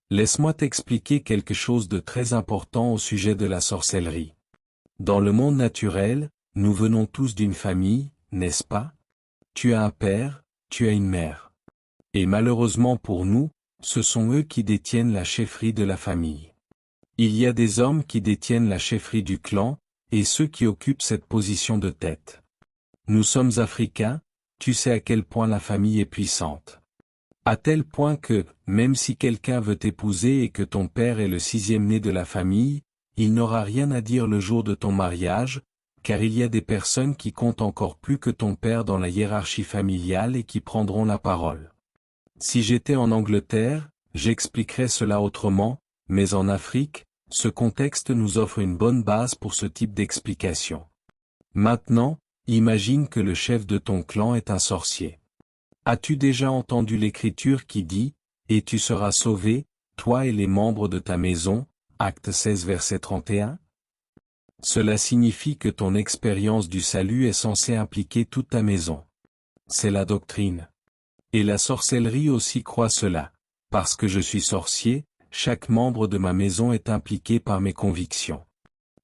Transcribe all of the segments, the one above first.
Laisse-moi t'expliquer quelque chose de très important au sujet de la sorcellerie. Dans le monde naturel, nous venons tous d'une famille, n'est-ce pas? Tu as un père, tu as une mère. Et malheureusement pour nous, ce sont eux qui détiennent la chefferie de la famille. Il y a des hommes qui détiennent la chefferie du clan, et ceux qui occupent cette position de tête. Nous sommes africains, tu sais à quel point la famille est puissante. À tel point que, même si quelqu'un veut t'épouser et que ton père est le sixième né de la famille, il n'aura rien à dire le jour de ton mariage, car il y a des personnes qui comptent encore plus que ton père dans la hiérarchie familiale et qui prendront la parole. Si j'étais en Angleterre, j'expliquerais cela autrement, mais en Afrique, ce contexte nous offre une bonne base pour ce type d'explication. Maintenant, imagine que le chef de ton clan est un sorcier. As-tu déjà entendu l'écriture qui dit « Et tu seras sauvé, toi et les membres de ta maison » Acte 16 verset 31 ? Cela signifie que ton expérience du salut est censée impliquer toute ta maison. C'est la doctrine. Et la sorcellerie aussi croit cela. Parce que je suis sorcier, chaque membre de ma maison est impliqué par mes convictions.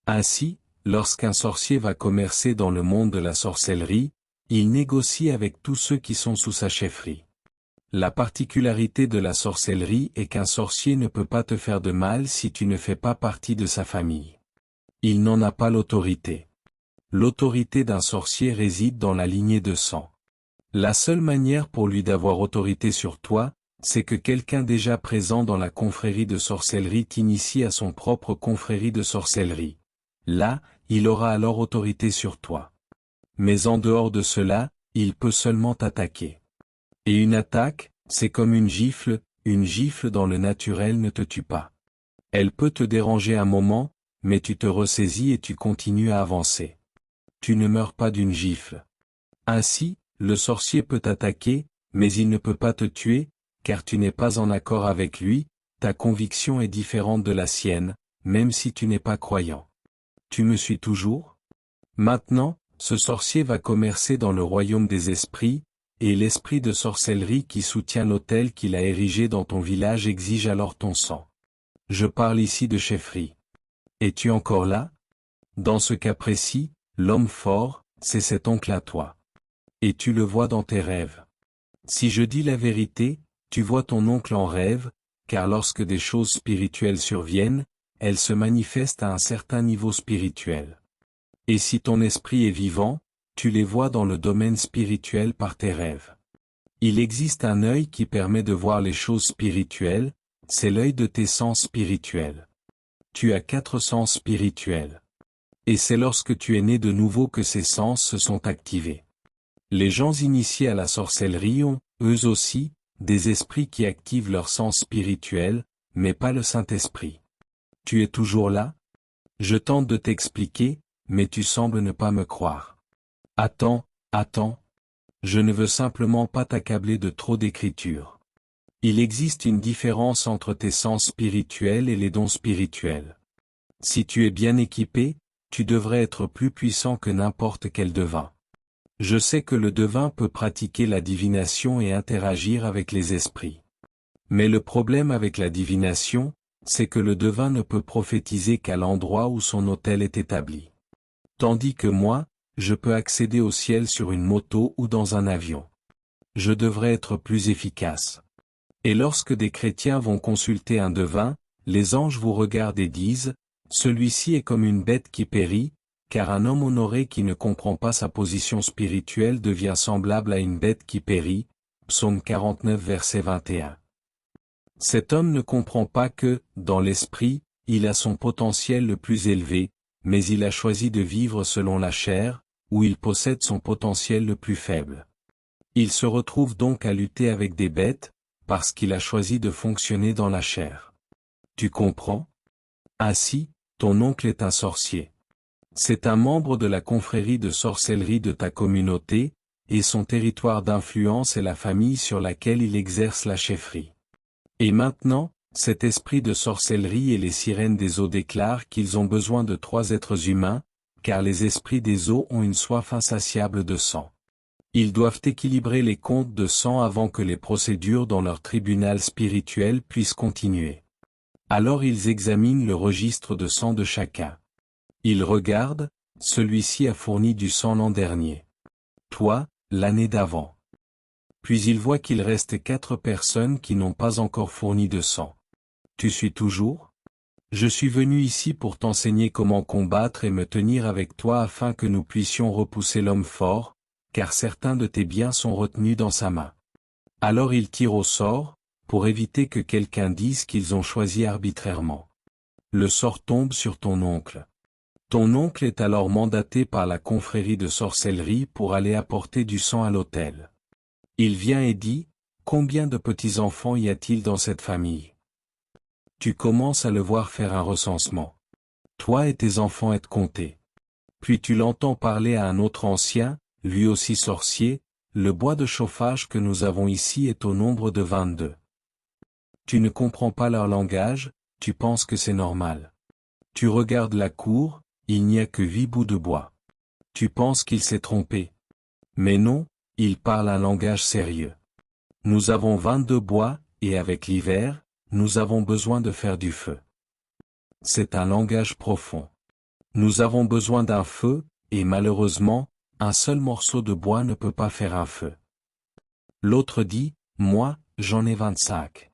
Ainsi, lorsqu'un sorcier va commercer dans le monde de la sorcellerie, il négocie avec tous ceux qui sont sous sa chefferie. La particularité de la sorcellerie est qu'un sorcier ne peut pas te faire de mal si tu ne fais pas partie de sa famille. Il n'en a pas l'autorité. L'autorité d'un sorcier réside dans la lignée de sang. La seule manière pour lui d'avoir autorité sur toi, c'est que quelqu'un déjà présent dans la confrérie de sorcellerie t'initie à son propre confrérie de sorcellerie. Là, il aura alors autorité sur toi. Mais en dehors de cela, il peut seulement t'attaquer. Et une attaque, c'est comme une gifle dans le naturel ne te tue pas. Elle peut te déranger un moment, mais tu te ressaisis et tu continues à avancer. Tu ne meurs pas d'une gifle. Ainsi, le sorcier peut t'attaquer, mais il ne peut pas te tuer, car tu n'es pas en accord avec lui, ta conviction est différente de la sienne, même si tu n'es pas croyant. Tu me suis toujours? Maintenant, ce sorcier va commercer dans le royaume des esprits, et l'esprit de sorcellerie qui soutient l'autel qu'il a érigé dans ton village exige alors ton sang. Je parle ici de chefferie. Es-tu encore là? Dans ce cas précis, l'homme fort, c'est cet oncle à toi. Et tu le vois dans tes rêves. Si je dis la vérité, tu vois ton oncle en rêve, car lorsque des choses spirituelles surviennent, elles se manifestent à un certain niveau spirituel. Et si ton esprit est vivant, tu les vois dans le domaine spirituel par tes rêves. Il existe un œil qui permet de voir les choses spirituelles, c'est l'œil de tes sens spirituels. Tu as 4 sens spirituels. Et c'est lorsque tu es né de nouveau que ces sens se sont activés. Les gens initiés à la sorcellerie ont, eux aussi, des esprits qui activent leurs sens spirituels, mais pas le Saint-Esprit. Tu es toujours là? Je tente de t'expliquer, mais tu sembles ne pas me croire. Attends. Je ne veux simplement pas t'accabler de trop d'écriture. Il existe une différence entre tes sens spirituels et les dons spirituels. Si tu es bien équipé, tu devrais être plus puissant que n'importe quel devin. Je sais que le devin peut pratiquer la divination et interagir avec les esprits. Mais le problème avec la divination, c'est que le devin ne peut prophétiser qu'à l'endroit où son autel est établi. Tandis que moi, je peux accéder au ciel sur une moto ou dans un avion. Je devrais être plus efficace. Et lorsque des chrétiens vont consulter un devin, les anges vous regardent et disent, « Celui-ci est comme une bête qui périt, car un homme honoré qui ne comprend pas sa position spirituelle devient semblable à une bête qui périt. » Psaume 49 verset 21. Cet homme ne comprend pas que, dans l'esprit, il a son potentiel le plus élevé, mais il a choisi de vivre selon la chair, où il possède son potentiel le plus faible. Il se retrouve donc à lutter avec des bêtes, parce qu'il a choisi de fonctionner dans la chair. Tu comprends? Ainsi, ton oncle est un sorcier. C'est un membre de la confrérie de sorcellerie de ta communauté, et son territoire d'influence est la famille sur laquelle il exerce la chefferie. Et maintenant, cet esprit de sorcellerie et les sirènes des eaux déclarent qu'ils ont besoin de 3 êtres humains, car les esprits des eaux ont une soif insatiable de sang. Ils doivent équilibrer les comptes de sang avant que les procédures dans leur tribunal spirituel puissent continuer. Alors ils examinent le registre de sang de chacun. Ils regardent, celui-ci a fourni du sang l'an dernier. Toi, l'année d'avant. Puis ils voient qu'il reste 4 personnes qui n'ont pas encore fourni de sang. Tu suis toujours? Je suis venu ici pour t'enseigner comment combattre et me tenir avec toi afin que nous puissions repousser l'homme fort, car certains de tes biens sont retenus dans sa main. Alors il tire au sort, pour éviter que quelqu'un dise qu'ils ont choisi arbitrairement. Le sort tombe sur ton oncle. Ton oncle est alors mandaté par la confrérie de sorcellerie pour aller apporter du sang à l'autel. Il vient et dit, « Combien de petits-enfants y a-t-il dans cette famille ?» Tu commences à le voir faire un recensement. Toi et tes enfants êtes comptés. Puis tu l'entends parler à un autre ancien, lui aussi sorcier, « Le bois de chauffage que nous avons ici est au nombre de 22. Tu ne comprends pas leur langage, tu penses que c'est normal. Tu regardes la cour, il n'y a que 8 bouts de bois. Tu penses qu'il s'est trompé. Mais non, il parle un langage sérieux. Nous avons 22 bois, et avec l'hiver, nous avons besoin de faire du feu. C'est un langage profond. Nous avons besoin d'un feu, et malheureusement, un seul morceau de bois ne peut pas faire un feu. L'autre dit, moi, j'en ai 25.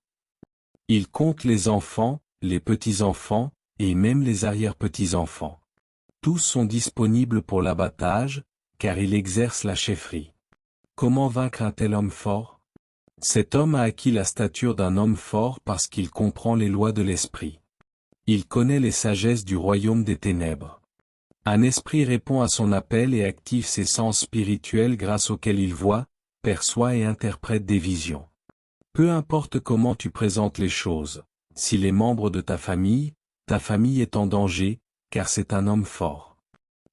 Il compte les enfants, les petits-enfants, et même les arrière-petits-enfants. Tous sont disponibles pour l'abattage, car il exerce la chefferie. Comment vaincre un tel homme fort? Cet homme a acquis la stature d'un homme fort parce qu'il comprend les lois de l'esprit. Il connaît les sagesses du royaume des ténèbres. Un esprit répond à son appel et active ses sens spirituels grâce auxquels il voit, perçoit et interprète des visions. Peu importe comment tu présentes les choses, si les membres de ta famille est en danger, car c'est un homme fort.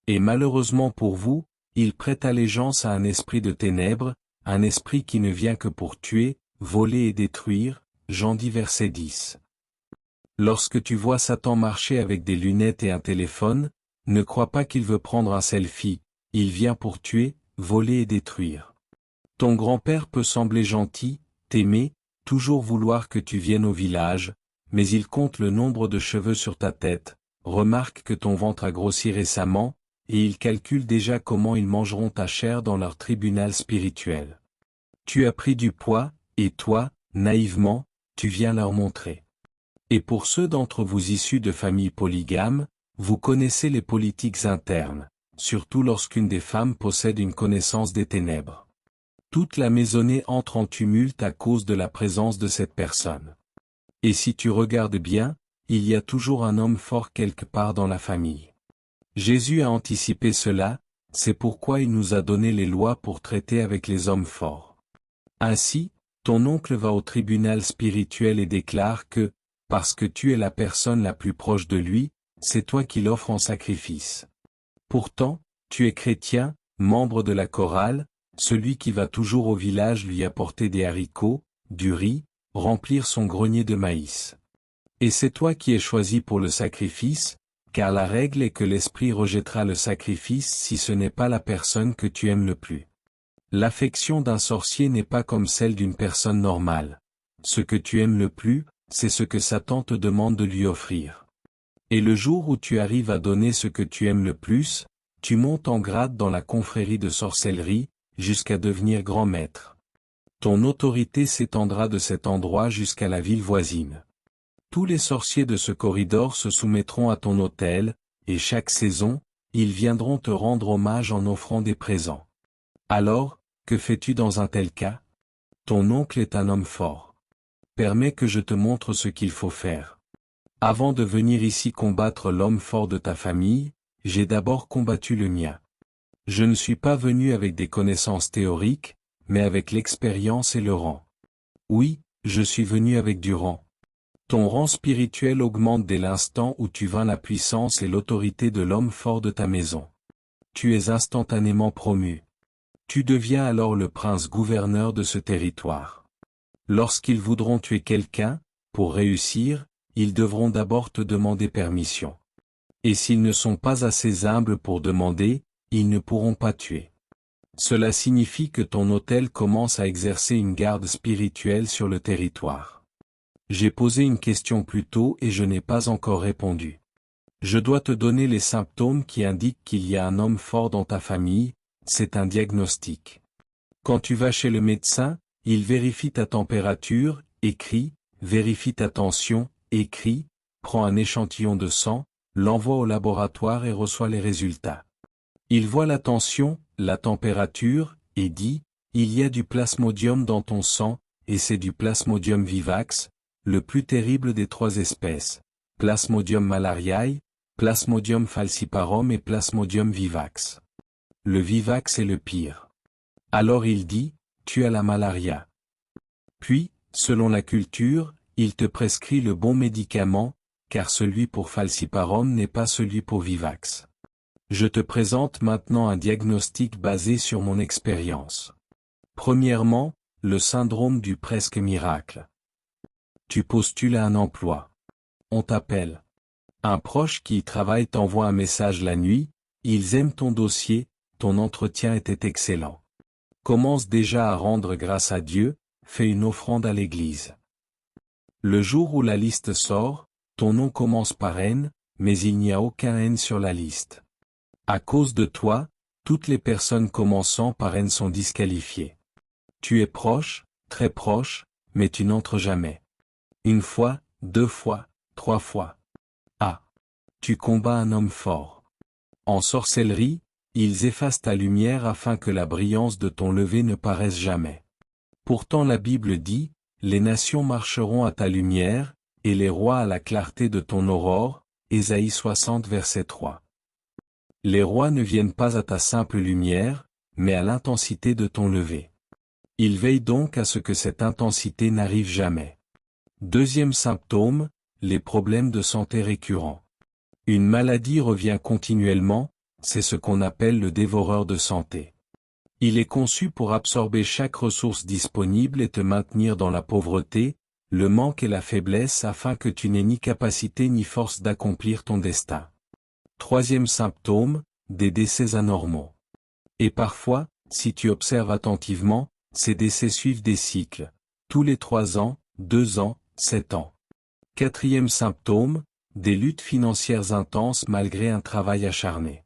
Et malheureusement pour vous, il prête allégeance à un esprit de ténèbres, un esprit qui ne vient que pour tuer, voler et détruire, Jean 10 verset 10. Lorsque tu vois Satan marcher avec des lunettes et un téléphone, ne crois pas qu'il veut prendre un selfie, il vient pour tuer, voler et détruire. Ton grand-père peut sembler gentil, t'aimer, toujours vouloir que tu viennes au village, mais il compte le nombre de cheveux sur ta tête, remarque que ton ventre a grossi récemment, et il calcule déjà comment ils mangeront ta chair dans leur tribunal spirituel. Tu as pris du poids, et toi, naïvement, tu viens leur montrer. Et pour ceux d'entre vous issus de familles polygames, vous connaissez les politiques internes, surtout lorsqu'une des femmes possède une connaissance des ténèbres. Toute la maisonnée entre en tumulte à cause de la présence de cette personne. Et si tu regardes bien, il y a toujours un homme fort quelque part dans la famille. Jésus a anticipé cela, c'est pourquoi il nous a donné les lois pour traiter avec les hommes forts. Ainsi, ton oncle va au tribunal spirituel et déclare que, parce que tu es la personne la plus proche de lui, c'est toi qui l'offres en sacrifice. Pourtant, tu es chrétien, membre de la chorale, celui qui va toujours au village lui apporter des haricots, du riz, remplir son grenier de maïs. Et c'est toi qui es choisi pour le sacrifice, car la règle est que l'esprit rejettera le sacrifice si ce n'est pas la personne que tu aimes le plus. L'affection d'un sorcier n'est pas comme celle d'une personne normale. Ce que tu aimes le plus, c'est ce que Satan te demande de lui offrir. Et le jour où tu arrives à donner ce que tu aimes le plus, tu montes en grade dans la confrérie de sorcellerie, jusqu'à devenir grand maître. Ton autorité s'étendra de cet endroit jusqu'à la ville voisine. Tous les sorciers de ce corridor se soumettront à ton autel, et chaque saison, ils viendront te rendre hommage en offrant des présents. Alors, que fais-tu dans un tel cas? Ton oncle est un homme fort. Permets que je te montre ce qu'il faut faire. Avant de venir ici combattre l'homme fort de ta famille, j'ai d'abord combattu le mien. Je ne suis pas venu avec des connaissances théoriques, mais avec l'expérience et le rang. Oui, je suis venu avec du rang. Ton rang spirituel augmente dès l'instant où tu vaincras la puissance et l'autorité de l'homme fort de ta maison. Tu es instantanément promu. Tu deviens alors le prince-gouverneur de ce territoire. Lorsqu'ils voudront tuer quelqu'un, pour réussir, ils devront d'abord te demander permission. Et s'ils ne sont pas assez humbles pour demander, ils ne pourront pas tuer. Cela signifie que ton autel commence à exercer une garde spirituelle sur le territoire. J'ai posé une question plus tôt et je n'ai pas encore répondu. Je dois te donner les symptômes qui indiquent qu'il y a un homme fort dans ta famille, c'est un diagnostic. Quand tu vas chez le médecin, il vérifie ta température, écrit, vérifie ta tension, écrit, prend un échantillon de sang, l'envoie au laboratoire et reçoit les résultats. Il voit la tension, la température, et dit, il y a du plasmodium dans ton sang, et c'est du plasmodium vivax, le plus terrible des 3 espèces, Plasmodium malariae, Plasmodium falciparum et Plasmodium vivax. Le vivax est le pire. Alors il dit, tu as la malaria. Puis, selon la culture, il te prescrit le bon médicament, car celui pour falciparum n'est pas celui pour vivax. Je te présente maintenant un diagnostic basé sur mon expérience. Premièrement, le syndrome du presque miracle. Tu postules à un emploi. On t'appelle. Un proche qui y travaille t'envoie un message la nuit, ils aiment ton dossier, ton entretien était excellent. Commence déjà à rendre grâce à Dieu, fais une offrande à l'église. Le jour où la liste sort, ton nom commence par N, mais il n'y a aucun N sur la liste. À cause de toi, toutes les personnes commençant par N sont disqualifiées. Tu es proche, très proche, mais tu n'entres jamais. Une fois, 2 fois, 3 fois. Ah! Tu combats un homme fort. En sorcellerie, ils effacent ta lumière afin que la brillance de ton lever ne paraisse jamais. Pourtant la Bible dit, les nations marcheront à ta lumière, et les rois à la clarté de ton aurore, Ésaïe 60 verset 3. Les rois ne viennent pas à ta simple lumière, mais à l'intensité de ton lever. Ils veillent donc à ce que cette intensité n'arrive jamais. Deuxième symptôme, les problèmes de santé récurrents. Une maladie revient continuellement, c'est ce qu'on appelle le dévoreur de santé. Il est conçu pour absorber chaque ressource disponible et te maintenir dans la pauvreté, le manque et la faiblesse afin que tu n'aies ni capacité ni force d'accomplir ton destin. Troisième symptôme, des décès anormaux. Et parfois, si tu observes attentivement, ces décès suivent des cycles. Tous les 3 ans, 2 ans, 7 ans. Quatrième symptôme, des luttes financières intenses malgré un travail acharné.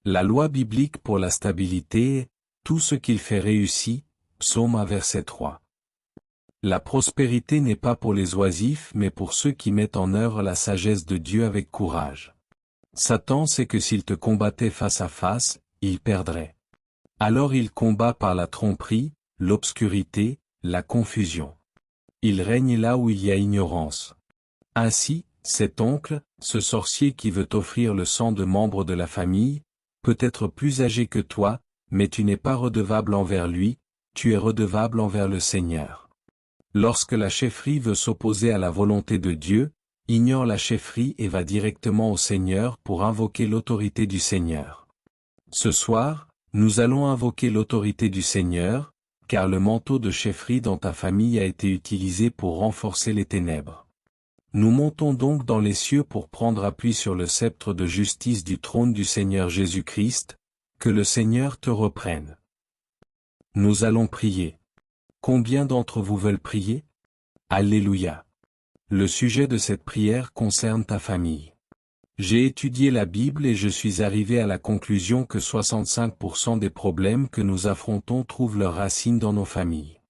La loi biblique pour la stabilité est, tout ce qu'il fait réussit, Psaume 1 verset 3. La prospérité n'est pas pour les oisifs mais pour ceux qui mettent en œuvre la sagesse de Dieu avec courage. Satan sait que s'il te combattait face à face, il perdrait. Alors il combat par la tromperie, l'obscurité, la confusion. Il règne là où il y a ignorance. Ainsi, cet oncle, ce sorcier qui veut t'offrir le sang de membres de la famille, peut être plus âgé que toi, mais tu n'es pas redevable envers lui, tu es redevable envers le Seigneur. Lorsque la chefferie veut s'opposer à la volonté de Dieu, ignore la chefferie et va directement au Seigneur pour invoquer l'autorité du Seigneur. Ce soir, nous allons invoquer l'autorité du Seigneur, car le manteau de chefferie dans ta famille a été utilisé pour renforcer les ténèbres. Nous montons donc dans les cieux pour prendre appui sur le sceptre de justice du trône du Seigneur Jésus-Christ, que le Seigneur te reprenne. Nous allons prier. Combien d'entre vous veulent prier? Alléluia. Le sujet de cette prière concerne ta famille. J'ai étudié la Bible et je suis arrivé à la conclusion que 65% des problèmes que nous affrontons trouvent leurs racines dans nos familles.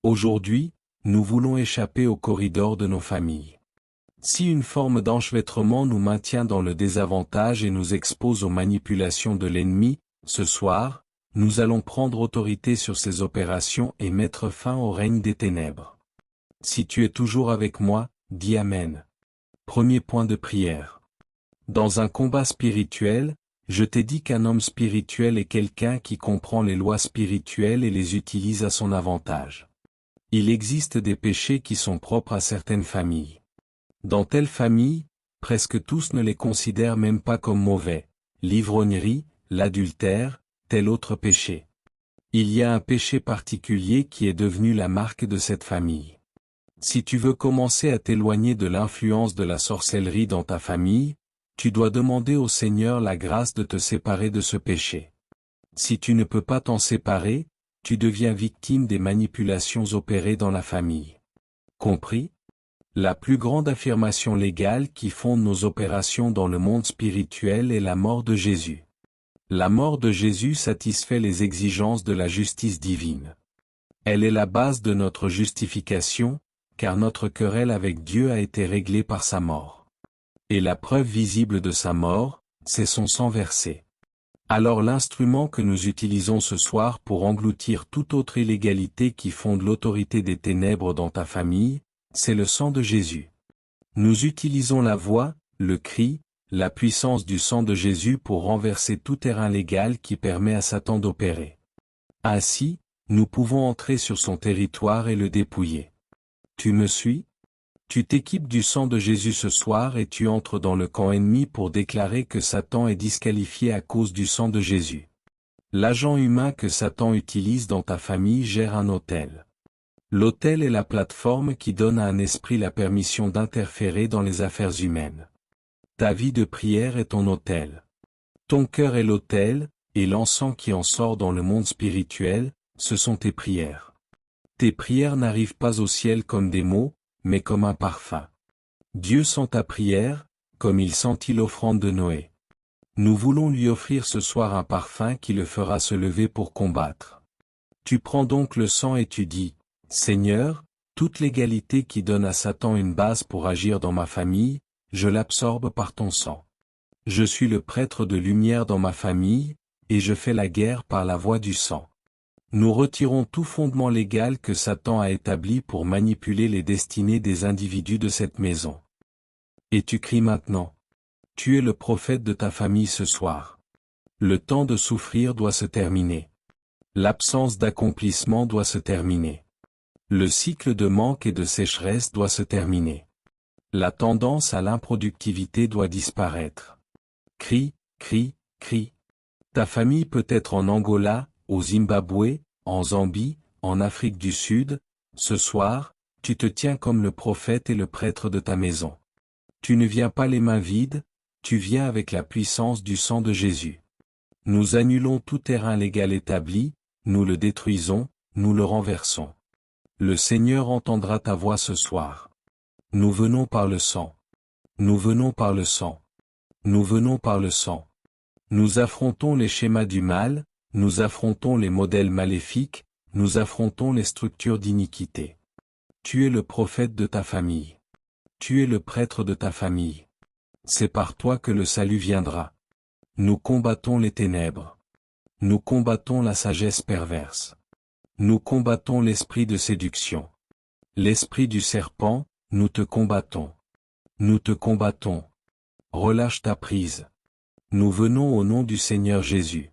Aujourd'hui, nous voulons échapper au corridor de nos familles. Si une forme d'enchevêtrement nous maintient dans le désavantage et nous expose aux manipulations de l'ennemi, ce soir, nous allons prendre autorité sur ces opérations et mettre fin au règne des ténèbres. Si tu es toujours avec moi, dis Amen. Premier point de prière. Dans un combat spirituel, je t'ai dit qu'un homme spirituel est quelqu'un qui comprend les lois spirituelles et les utilise à son avantage. Il existe des péchés qui sont propres à certaines familles. Dans telle famille, presque tous ne les considèrent même pas comme mauvais, l'ivrognerie, l'adultère, tel autre péché. Il y a un péché particulier qui est devenu la marque de cette famille. Si tu veux commencer à t'éloigner de l'influence de la sorcellerie dans ta famille, tu dois demander au Seigneur la grâce de te séparer de ce péché. Si tu ne peux pas t'en séparer, tu deviens victime des manipulations opérées dans la famille. Compris? La plus grande affirmation légale qui fonde nos opérations dans le monde spirituel est la mort de Jésus. La mort de Jésus satisfait les exigences de la justice divine. Elle est la base de notre justification, car notre querelle avec Dieu a été réglée par sa mort. Et la preuve visible de sa mort, c'est son sang versé. Alors l'instrument que nous utilisons ce soir pour engloutir toute autre illégalité qui fonde l'autorité des ténèbres dans ta famille, c'est le sang de Jésus. Nous utilisons la voix, le cri, la puissance du sang de Jésus pour renverser tout terrain légal qui permet à Satan d'opérer. Ainsi, nous pouvons entrer sur son territoire et le dépouiller. Tu me suis? Tu t'équipes du sang de Jésus ce soir et tu entres dans le camp ennemi pour déclarer que Satan est disqualifié à cause du sang de Jésus. L'agent humain que Satan utilise dans ta famille gère un autel. L'autel est la plateforme qui donne à un esprit la permission d'interférer dans les affaires humaines. Ta vie de prière est ton autel. Ton cœur est l'autel, et l'encens qui en sort dans le monde spirituel, ce sont tes prières. Tes prières n'arrivent pas au ciel comme des mots, mais comme un parfum. Dieu sent ta prière, comme il sentit l'offrande de Noé. Nous voulons lui offrir ce soir un parfum qui le fera se lever pour combattre. Tu prends donc le sang et tu dis, Seigneur, toute légalité qui donne à Satan une base pour agir dans ma famille, je l'absorbe par ton sang. Je suis le prêtre de lumière dans ma famille, et je fais la guerre par la voie du sang. Nous retirons tout fondement légal que Satan a établi pour manipuler les destinées des individus de cette maison. Et tu cries maintenant. Tu es le prophète de ta famille ce soir. Le temps de souffrir doit se terminer. L'absence d'accomplissement doit se terminer. Le cycle de manque et de sécheresse doit se terminer. La tendance à l'improductivité doit disparaître. Crie, crie, crie. Ta famille peut être en Angola, au Zimbabwe, en Zambie, en Afrique du Sud. Ce soir, tu te tiens comme le prophète et le prêtre de ta maison. Tu ne viens pas les mains vides, tu viens avec la puissance du sang de Jésus. Nous annulons tout terrain légal établi, nous le détruisons, nous le renversons. Le Seigneur entendra ta voix ce soir. Nous venons par le sang. Nous venons par le sang. Nous venons par le sang. Nous affrontons les schémas du mal, nous affrontons les modèles maléfiques, nous affrontons les structures d'iniquité. Tu es le prophète de ta famille. Tu es le prêtre de ta famille. C'est par toi que le salut viendra. Nous combattons les ténèbres. Nous combattons la sagesse perverse. Nous combattons l'esprit de séduction. L'esprit du serpent, nous te combattons. Nous te combattons. Relâche ta prise. Nous venons au nom du Seigneur Jésus.